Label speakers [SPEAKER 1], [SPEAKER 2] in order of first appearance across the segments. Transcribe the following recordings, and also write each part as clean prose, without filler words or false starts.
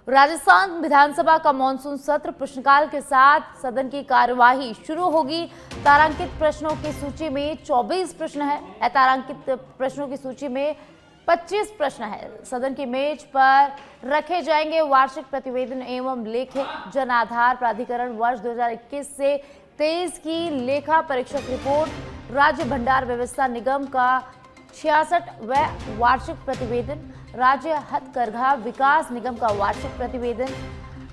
[SPEAKER 1] राजस्थान विधानसभा का मानसून सत्र प्रश्नकाल के साथ सदन की कार्यवाही शुरू होगी। तारांकित प्रश्नों की सूची में 24 प्रश्न है। अतारांकित प्रश्नों की सूची में 25 प्रश्न है। सदन की मेज पर रखे जाएंगे वार्षिक प्रतिवेदन एवं लेखे जन आधार प्राधिकरण वर्ष 2021 से 23 की लेखा परीक्षक रिपोर्ट, राज्य भंडार व्यवस्था निगम का 66वां वार्षिक प्रतिवेदन, राज्य हथकरघा विकास निगम का वार्षिक प्रतिवेदन,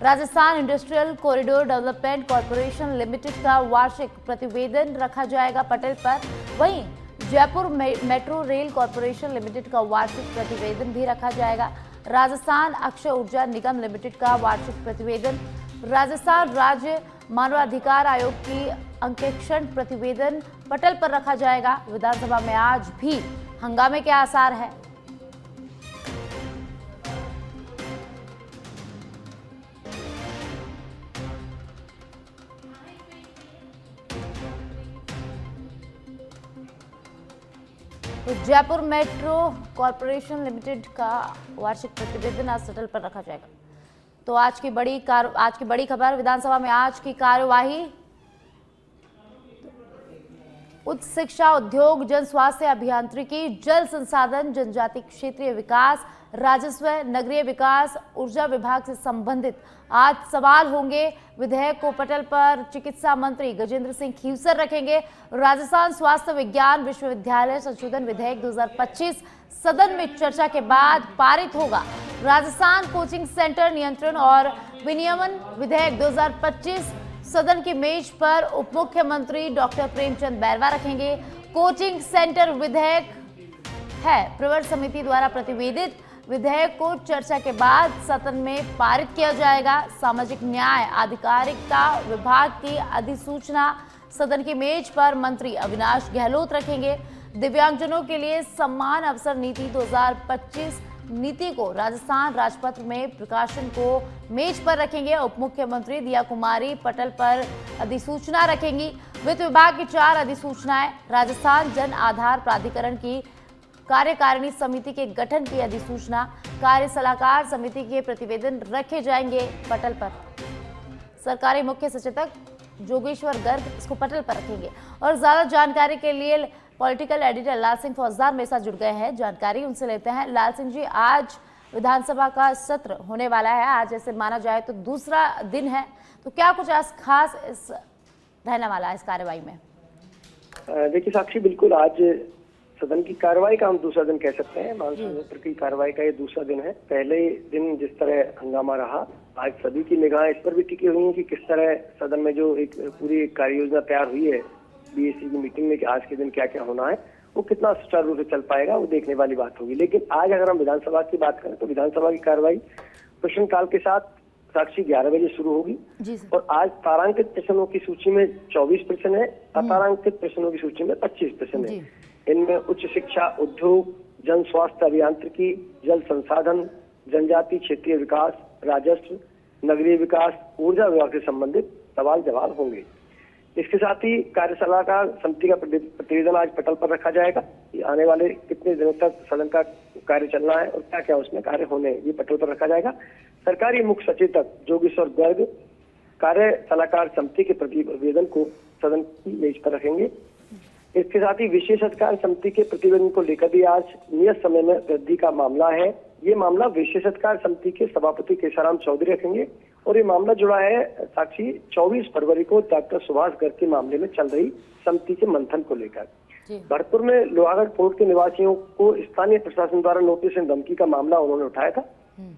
[SPEAKER 1] Rajasthan industrial corridor development corporation limited का वार्षिक प्रतिवेदन रखा जाएगा पटल पर। वहीं Jaipur metro rail corporation limited का वार्षिक प्रतिवेदन भी रखा जाएगा। राजस्थान अक्षय ऊर्जा निगम लिमिटेड का वार्षिक प्रतिवेदन, राजस्थान राज्य मानवाधिकार आयोग की अंकेक्षण प्रतिवेदन पटल पर रखा जाएगा। विधानसभा में आज भी हंगामे के आसार है। तो जयपुर मेट्रो कॉरपोरेशन लिमिटेड का वार्षिक प्रतिवेदन आज सटल पर रखा जाएगा। तो आज की बड़ी खबर विधानसभा में आज की कार्यवाही। उच्च शिक्षा, उद्योग, जन स्वास्थ्य, अभियांत्रिकी, जल संसाधन, जनजाति क्षेत्रीय विकास, राजस्व, नगरीय विकास, ऊर्जा विभाग से संबंधित आज सवाल होंगे। विधेयक को पटल पर चिकित्सा मंत्री गजेंद्र सिंह खीवसर रखेंगे। राजस्थान स्वास्थ्य विज्ञान विश्वविद्यालय संशोधन विधेयक 2025 सदन में चर्चा के बाद पारित होगा। राजस्थान कोचिंग सेंटर नियंत्रण और विनियमन विधेयक 2025 सदन की मेज पर उप मुख्यमंत्री डॉक्टर प्रेमचंद बैरवा रखेंगे। कोचिंग सेंटर विधेयक है प्रवर समिति द्वारा प्रतिवेदित विधेयक को चर्चा के बाद सदन में पारित किया जाएगा। सामाजिक न्याय आधिकारिकता विभाग की अधिसूचना सदन की मेज पर मंत्री अविनाश गहलोत रखेंगे। दिव्यांगजनों के लिए सम्मान अवसर नीति 2025 नीति को राजस्थान राजपत्र में प्रकाशन को मेज पर रखेंगे। उप मुख्यमंत्री दिया कुमारी पटल पर अधिसूचना रखेंगी। वित्त विभाग की 4 अधिसूचनाएं, राजस्थान जन आधार प्राधिकरण की कार्यकारिणी समिति के गठन की अधिसूचना, कार्य सलाहकार समिति के प्रतिवेदन रखे जाएंगे पटल पर। सरकारी मुख्य सचेतक जोगेश्वर गर्ग इसको पटल पर रखेंगे। और ज्यादा जानकारी के लिए पॉलिटिकल एडिटर लाल सिंह फौजदार मेरे साथ जुड़ गए हैं। जानकारी उनसे लेते हैं। लाल सिंह जी, आज विधानसभा का सत्र होने वाला है। आज ऐसे माना जाए तो दूसरा दिन है, तो क्या कुछ आज खास इस रहने वाला है इस कार्यवाही में?
[SPEAKER 2] देखिए साक्षी, बिल्कुल आज सदन की कार्रवाई का हम दूसरा दिन कह सकते हैं। मानसून सत्र की कार्रवाई का ये दूसरा दिन है। पहले दिन जिस तरह हंगामा रहा, आज सभी की निगाह इस पर भी टिकी हुई है कि किस तरह सदन में जो एक पूरी कार्य योजना तैयार हुई है बीएससी की मीटिंग में कि आज के दिन क्या क्या होना है, वो कितना सुचारू रूप से चल पाएगा, वो देखने वाली बात होगी। लेकिन आज अगर हम विधानसभा की बात करें तो विधानसभा की कार्रवाई प्रश्नकाल के साथ साक्षी 11 बजे शुरू होगी। और आज तारांकित प्रश्नों की सूची में 24 प्रश्न है, अतारांकित प्रश्नों की सूची में 25 प्रश्न है। इनमें उच्च शिक्षा, उद्योग, जन स्वास्थ्य अभियांत्रिकी, जल संसाधन, जनजाति क्षेत्रीय विकास, राजस्व, नगरीय विकास, ऊर्जा विभाग से संबंधित सवाल जवाब होंगे। इसके साथ ही कार्य सलाहकार समिति का प्रतिवेदन आज पटल पर रखा जाएगा कि आने वाले कितने दिनों तक सदन का कार्य चलना है और क्या क्या उसमें कार्य होने, ये पटल पर रखा जाएगा। सरकारी मुख्य सचेतक जोगेश्वर गर्ग कार्य सलाहकार समिति के प्रतिवेदन को सदन की मेज पर रखेंगे। इसके साथ ही विशेष अधिकार समिति के प्रतिवेदन को लेकर भी आज नियत समय में वृद्धि का मामला है। ये मामला विशेष अधिकार समिति के सभापति केशाराम चौधरी रखेंगे। और ये मामला जुड़ा है साक्षी 24 फरवरी को डॉक्टर सुभाष गर्ग के मामले में चल रही समिति के मंथन को लेकर। भरतपुर में लोहागढ़ फोर्ट के निवासियों को स्थानीय प्रशासन द्वारा नोटिस एवं धमकी का मामला उन्होंने उठाया था।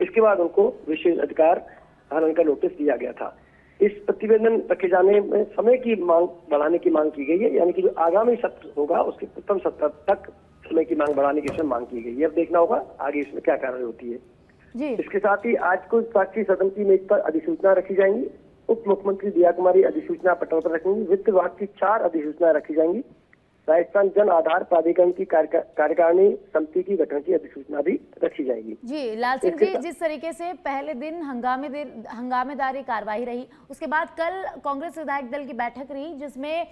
[SPEAKER 2] इसके बाद उनको विशेष अधिकार हनन का नोटिस दिया गया था। इस प्रतिवेदन रखे जाने में समय की मांग बढ़ाने की मांग की गई है, यानी कि जो आगामी सत्र होगा उसके प्रथम सत्र तक समय की मांग बढ़ाने की इसमें मांग की गई है। अब देखना होगा आगे इसमें क्या कार्रवाई होती है जी। इसके साथ ही आज को साक्षी सदन की मेज पर अधिसूचना रखी जाएंगी। उप मुख्यमंत्री दिया कुमारी अधिसूचना पटल पर रखेंगी। वित्त विभाग की 4 अधिसूचना रखी जाएंगी। राजस्थान जन आधार प्राधिकरण की कार्यकारिणी समिति की गठन की अधिसूचना भी रखी जाएगी।
[SPEAKER 1] जी लाल सिंह जी, जिस तरीके से पहले दिन हंगामेदारी कार्रवाई रही, उसके बाद कल कांग्रेस विधायक दल की बैठक रही जिसमें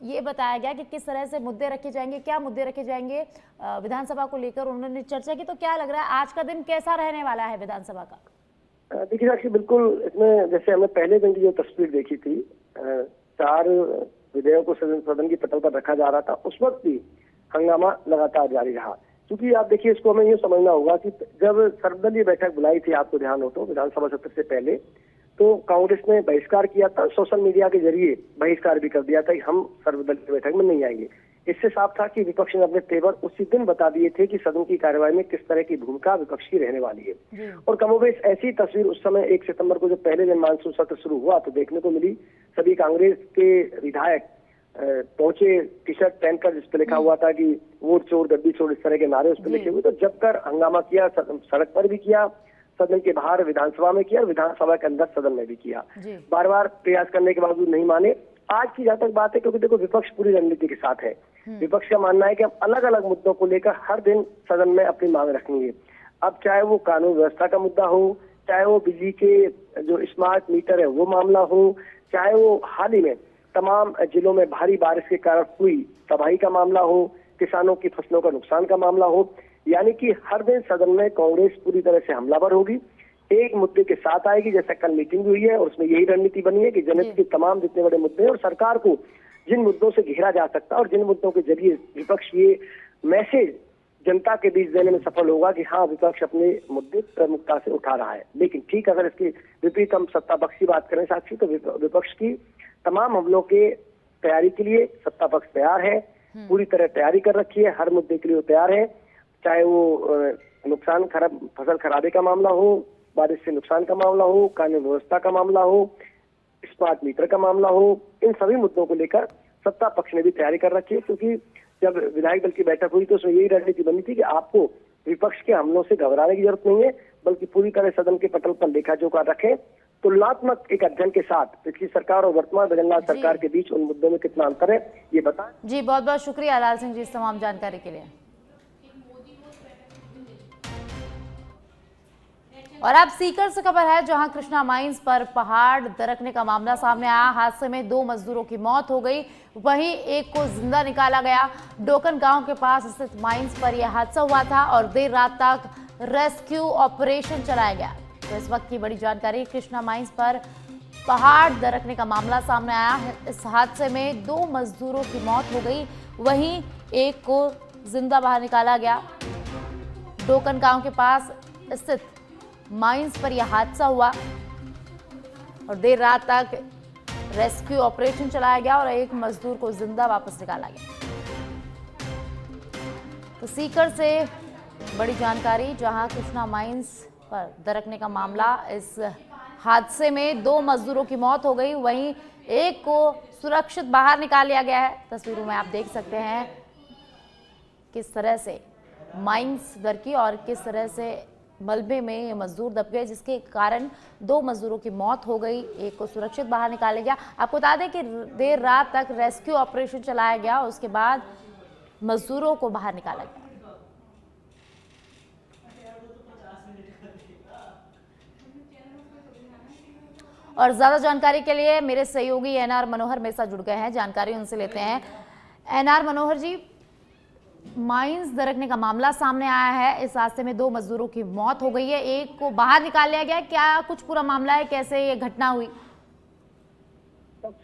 [SPEAKER 1] ये बताया गया कि किस तरह से मुद्दे रखे जाएंगे, क्या मुद्दे रखे जाएंगे विधानसभा को लेकर उन्होंने चर्चा की। तो क्या लग रहा है आज का दिन कैसा रहने वाला है विधानसभा का?
[SPEAKER 2] देखिए साक्षी, बिल्कुल इसमें जैसे हमने पहले दिन की जो तस्वीर देखी थी, 4 विधेयकों को सदन की पटल पर रखा जा रहा था, उस वक्त भी हंगामा लगातार जारी रहा। क्योंकि आप देखिए, इसको हमें ये समझना होगा कि जब सर्वदलीय बैठक बुलाई थी, आपको ध्यान हो तो विधानसभा सत्र से पहले, तो कांग्रेस ने बहिष्कार किया था, सोशल मीडिया के जरिए बहिष्कार भी कर दिया था कि हम सर्वदलीय बैठक में नहीं आएंगे। इससे साफ था कि विपक्ष ने अपने तेवर उसी दिन बता दिए थे कि सदन की कार्यवाही में किस तरह की भूमिका विपक्ष की रहने वाली है। और कमोबेश ऐसी तस्वीर उस समय 1 सितंबर को जो पहले दिन मानसून सत्र शुरू हुआ तो देखने को मिली। सभी कांग्रेस के विधायक पहुंचे, टी शर्ट पहनकर जिस पे लिखा हुआ था कि वोट चोर गद्दी चोर, इस तरह के नारे उस पर लिखे हुए, तो जब कर हंगामा किया, सड़क पर भी किया, सदन के बाहर विधानसभा में किया, विधानसभा के अंदर सदन में भी किया। बार बार प्रयास करने के बावजूद नहीं माने। आज की जहां तक बात है, क्योंकि देखो विपक्ष पूरी रणनीति के साथ है। विपक्ष का मानना है कि हम अलग अलग मुद्दों को लेकर हर दिन सदन में अपनी मांग रखेंगे। अब चाहे वो कानून व्यवस्था का मुद्दा हो, चाहे वो बिजली के जो स्मार्ट मीटर है वो मामला हो, चाहे वो हाल ही में तमाम जिलों में भारी बारिश के कारण हुई तबाही का मामला हो, किसानों की फसलों का नुकसान का मामला हो, यानी कि हर दिन सदन में कांग्रेस पूरी तरह से हमलावर होगी, एक मुद्दे के साथ आएगी। जैसा कल मीटिंग हुई है और उसमें यही रणनीति बनी है कि जनहित के तमाम जितने बड़े मुद्दे हैं और सरकार को जिन मुद्दों से घेरा जा सकता है और जिन मुद्दों के जरिए विपक्ष ये मैसेज जनता के बीच देने में सफल होगा कि हाँ, विपक्ष अपने मुद्दे प्रमुखता से उठा रहा है। लेकिन ठीक, अगर इसकी विपरीत हम सत्ता पक्ष की बात करें साक्षी, तो विपक्ष की तमाम हमलों के तैयारी के लिए सत्ता पक्ष तैयार है, पूरी तरह तैयारी कर रखी है, हर मुद्दे के लिए वो तैयार है। चाहे वो नुकसान फसल खराबे का मामला हो, बारिश से नुकसान का मामला हो, कानून व्यवस्था का मामला हो, स्मार्ट मीटर का मामला हो, इन सभी मुद्दों को लेकर सत्ता पक्ष ने भी तैयारी कर रखी है। क्योंकि जब विधायक दल की बैठक हुई तो उसमें यही रणनीति बनी थी कि आपको विपक्ष के हमलों से घबराने की जरूरत नहीं है, बल्कि पूरी तरह सदन के पटल पर लेखा जोखा रखें, तुलनात्मक एक अध्ययन के साथ पिछली सरकार और वर्तमान बजरंग सरकार के बीच उन मुद्दों में कितना अंतर है ये बताएं।
[SPEAKER 1] जी, बहुत बहुत शुक्रिया लाल सिंह जी इस तमाम जानकारी के लिए। और अब सीकर से खबर है, जहां कृष्णा माइंस पर पहाड़ दरकने का मामला सामने आया। हादसे में 2 मजदूरों की मौत हो गई, वहीं एक को जिंदा निकाला गया। डोकन गांव के पास स्थित माइंस पर यह हादसा हुआ था और देर रात तक रेस्क्यू ऑपरेशन चलाया गया। तो इस वक्त की बड़ी जानकारी, कृष्णा माइंस पर पहाड़ दरकने का मामला सामने आया है। इस हादसे में 2 मजदूरों की मौत हो गई, वहीं एक को जिंदा बाहर निकाला गया। डोकन गांव के पास स्थित माइंस पर यह हादसा हुआ और देर रात तक रेस्क्यू ऑपरेशन चलाया गया और एक मजदूर को जिंदा वापस निकाला गया। तो सीकर से बड़ी जानकारी, जहां कृष्णा माइंस पर दरकने का मामला, इस हादसे में 2 मजदूरों की मौत हो गई, वहीं एक को सुरक्षित बाहर निकाल लिया गया है। तस्वीरों में आप देख सकते हैं किस तरह से माइंस दरकी और किस तरह से मलबे में ये मजदूर दब गए, जिसके कारण 2 मजदूरों की मौत हो गई, एक को सुरक्षित बाहर निकाला गया। आपको बता दें कि देर रात तक रेस्क्यू ऑपरेशन चलाया गया, उसके बाद मजदूरों को बाहर निकाला गया। और ज्यादा जानकारी के लिए मेरे सहयोगी एनआर मनोहर मेरे साथ जुड़ गए हैं, जानकारी उनसे लेते हैं। एनआर मनोहर जी, माइंस दरकने का मामला सामने आया है, इस हादसे में 2 मजदूरों की मौत हो गई है, एक को बाहर निकाल लिया गया, क्या कुछ पूरा मामला है, कैसे ये घटना हुई?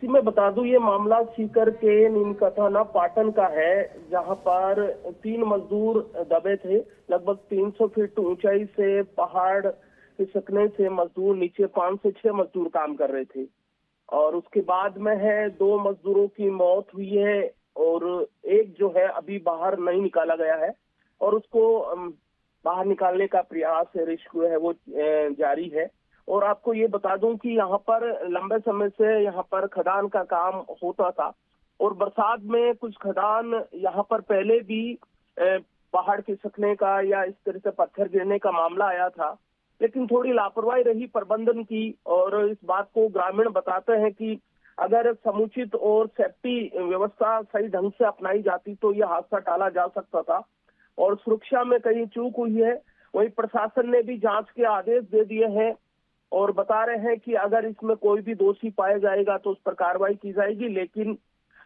[SPEAKER 3] मैं बता दूं, ये मामला सीकर के नीमका थाना पाटन का है, जहां पर 3 मजदूर दबे थे। लगभग 300 फीट ऊंचाई से पहाड़ खिसकने से मजदूर नीचे 5 से 6 मजदूर काम कर रहे थे और उसके बाद में है 2 मजदूरों की मौत हुई है और एक जो है अभी बाहर नहीं निकाला गया है और उसको बाहर निकालने का प्रयास रेस्क्यू है वो जारी है। और आपको ये बता दूं कि यहाँ पर लंबे समय से यहाँ पर खदान का काम होता था और बरसात में कुछ खदान यहाँ पर पहले भी पहाड़ खिसकने का या इस तरह से पत्थर गिरने का मामला आया था, लेकिन थोड़ी लापरवाही रही प्रबंधन की। और इस बात को ग्रामीण बताते हैं कि अगर समुचित और सेफ्टी व्यवस्था सही ढंग से अपनाई जाती तो यह हादसा टाला जा सकता था और सुरक्षा में कहीं चूक हुई है। वहीं प्रशासन ने भी जांच के आदेश दे दिए हैं और बता रहे हैं कि अगर इसमें कोई भी दोषी पाया जाएगा तो उस पर कार्रवाई की जाएगी। लेकिन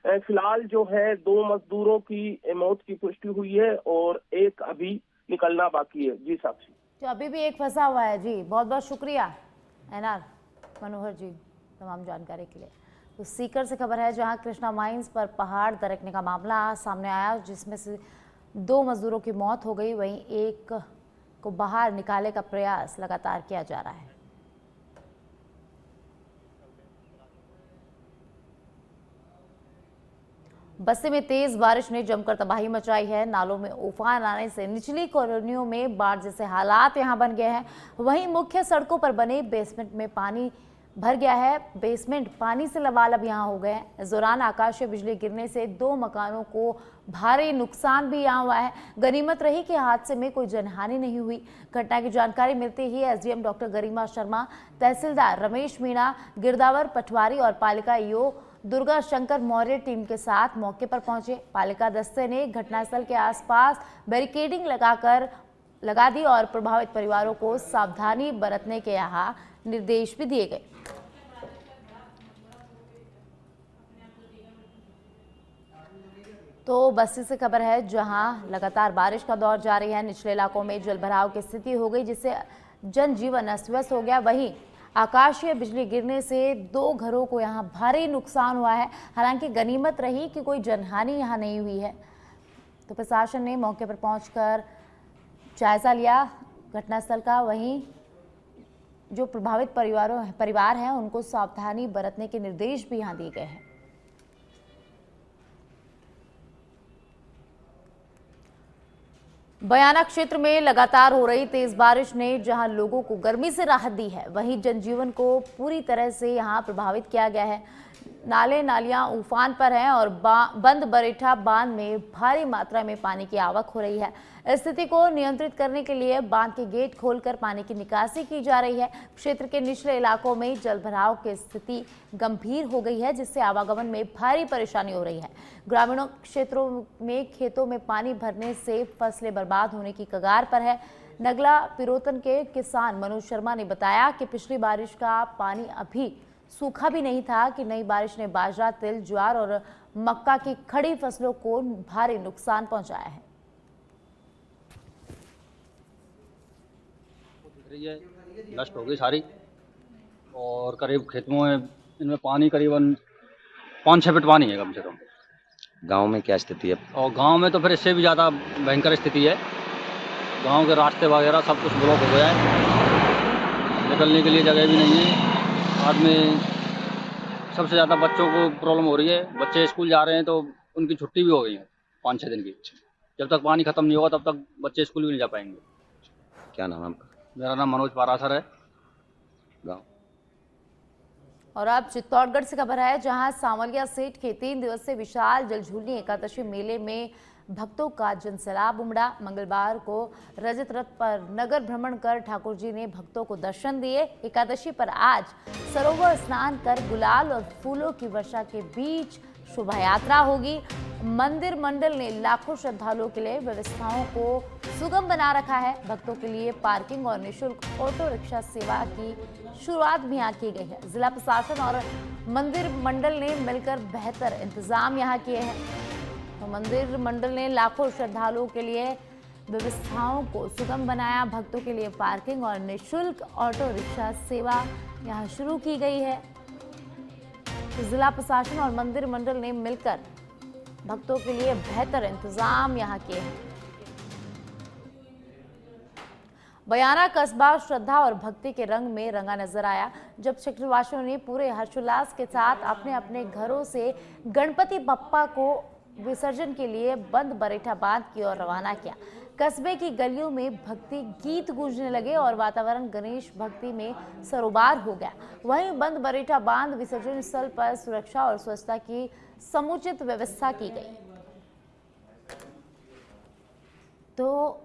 [SPEAKER 3] फिलहाल जो है 2 मजदूरों की मौत की पुष्टि हुई है और एक अभी निकलना बाकी है। जी साक्षी,
[SPEAKER 1] तो अभी भी एक फंसा हुआ है। जी, बहुत बहुत शुक्रिया। एनआर मनोहर जी तमाम जानकारी के लिए। तो सीकर से खबर है जहां कृष्णा माइंस पर पहाड़ दरकने का मामला सामने आया, जिसमें से 2 मजदूरों की मौत हो गई, वहीं एक को बाहर निकालने का प्रयास लगातार किया जा रहा है। बस्ती में तेज बारिश ने जमकर तबाही मचाई है। नालों में उफान आने से निचली कॉलोनियों में बाढ़ जैसे हालात यहां बन गए हैं। वहीं मुख्य सड़कों पर बने बेसमेंट में पानी भर गया है। बेसमेंट पानी से लबालब यहां हो गए हैं। इस दौरान आकाशीय बिजली गिरने से 2 मकानों को भारी नुकसान भी यहां हुआ है। गनीमत रही कि हादसे में कोई जनहानि नहीं हुई। घटना की जानकारी मिलते ही एसडीएम डॉक्टर गरिमा शर्मा, तहसीलदार रमेश मीणा, गिरदावर पटवारी और पालिका ईओ दुर्गा शंकर मौर्य टीम के साथ मौके पर पहुंचे। पालिका दस्ते ने घटनास्थल के आसपास बैरिकेडिंग लगा दी और प्रभावित परिवारों को सावधानी बरतने के यहाँ निर्देश भी दिए गए। तो बस्ती से खबर है जहां लगातार बारिश का दौर जारी है। निचले इलाकों में जलभराव की स्थिति हो गई, जिससे जनजीवन अस्त व्यस्त हो गया। वहीं आकाशीय बिजली गिरने से 2 घरों को यहां भारी नुकसान हुआ है। हालांकि गनीमत रही कि कोई जनहानि यहां नहीं हुई है। तो प्रशासन ने मौके पर पहुंचकर जायजा लिया घटनास्थल का। वहीं जो प्रभावित परिवार हैं उनको सावधानी बरतने के निर्देश भी यहां दिए गए हैं। बयाना क्षेत्र में लगातार हो रही तेज बारिश ने जहां लोगों को गर्मी से राहत दी है, वहीं जनजीवन को पूरी तरह से यहां प्रभावित किया गया है। नाले नालियां उफान पर हैं और बंद बरेठा बांध में भारी मात्रा में पानी की आवक हो रही है। स्थिति को नियंत्रित करने के लिए बांध के गेट खोलकर पानी की निकासी की जा रही है। क्षेत्र के निचले इलाकों में जलभराव की स्थिति गंभीर हो गई है, जिससे आवागमन में भारी परेशानी हो रही है। ग्रामीणों क्षेत्रों में खेतों में पानी भरने से फसलें बर्बाद होने की कगार पर है। नगला पिरोतन के किसान मनोज शर्मा ने बताया कि पिछली बारिश का पानी अभी सूखा भी नहीं था कि नई बारिश ने बाजरा, तिल, ज्वार और मक्का की खड़ी फसलों को भारी नुकसान पहुंचाया है।
[SPEAKER 4] नष्ट हो गई सारी, और करीब खेतों में इनमें पानी करीबन 5-6 फीट पानी है कम से कम।
[SPEAKER 5] गांव में क्या स्थिति है?
[SPEAKER 4] और गांव में तो फिर इससे भी ज़्यादा भयंकर स्थिति है। गांव के रास्ते वगैरह सब कुछ ब्लॉक हो गया है, निकलने के लिए जगह भी नहीं है। बाद में सबसे ज़्यादा बच्चों को प्रॉब्लम हो रही है। बच्चे स्कूल जा रहे हैं तो उनकी छुट्टी भी हो गई है 5-6 दिन की। जब तक पानी ख़त्म नहीं होगा तब तक बच्चे स्कूल भी नहीं जा पाएंगे।
[SPEAKER 5] क्या नाम है आपका?
[SPEAKER 4] मेरा नाम मनोज पारासर है।
[SPEAKER 5] गाँव।
[SPEAKER 1] और अब चित्तौड़गढ़ से खबर है जहां सांवलिया सेठ के 3 दिवसीय विशाल जलझूलनी एकादशी मेले में भक्तों का जनसैलाब उमड़ा। मंगलवार को रजत रथ पर नगर भ्रमण कर ठाकुर जी ने भक्तों को दर्शन दिए। एकादशी पर आज सरोवर स्नान कर गुलाल और फूलों की वर्षा के बीच शोभा यात्रा होगी। मंदिर मंडल ने लाखों श्रद्धालुओं के लिए व्यवस्थाओं को सुगम बना रखा है। भक्तों के लिए पार्किंग और निःशुल्क ऑटो रिक्शा सेवा की शुरुआत भी यहाँ की गई है। जिला प्रशासन और मंदिर मंडल ने मिलकर बेहतर इंतजाम यहाँ किए हैं। तो मंदिर मंडल ने लाखों श्रद्धालुओं के लिए व्यवस्थाओं को सुगम बनाया। भक्तों के लिए पार्किंग और निःशुल्क ऑटो रिक्शा सेवा यहाँ शुरू की गई है। तो जिला प्रशासन और मंदिर मंडल ने मिलकर भक्तों के लिए बेहतर इंतजाम यहाँ किए हैं। बयाना कस्बा श्रद्धा और भक्ति के रंग में रंगा नजर आया जब क्षेत्रवासियों ने पूरे हर्षोल्लास के साथ अपने अपने घरों से गणपति बप्पा को विसर्जन के लिए बंद बरेठा बांध की ओर रवाना किया। कस्बे की गलियों में भक्ति गीत गूंजने लगे और वातावरण गणेश भक्ति में सरोबार हो गया। वहीं बंद बरेठा बांध विसर्जन स्थल पर सुरक्षा और स्वच्छता की समुचित व्यवस्था की गई। तो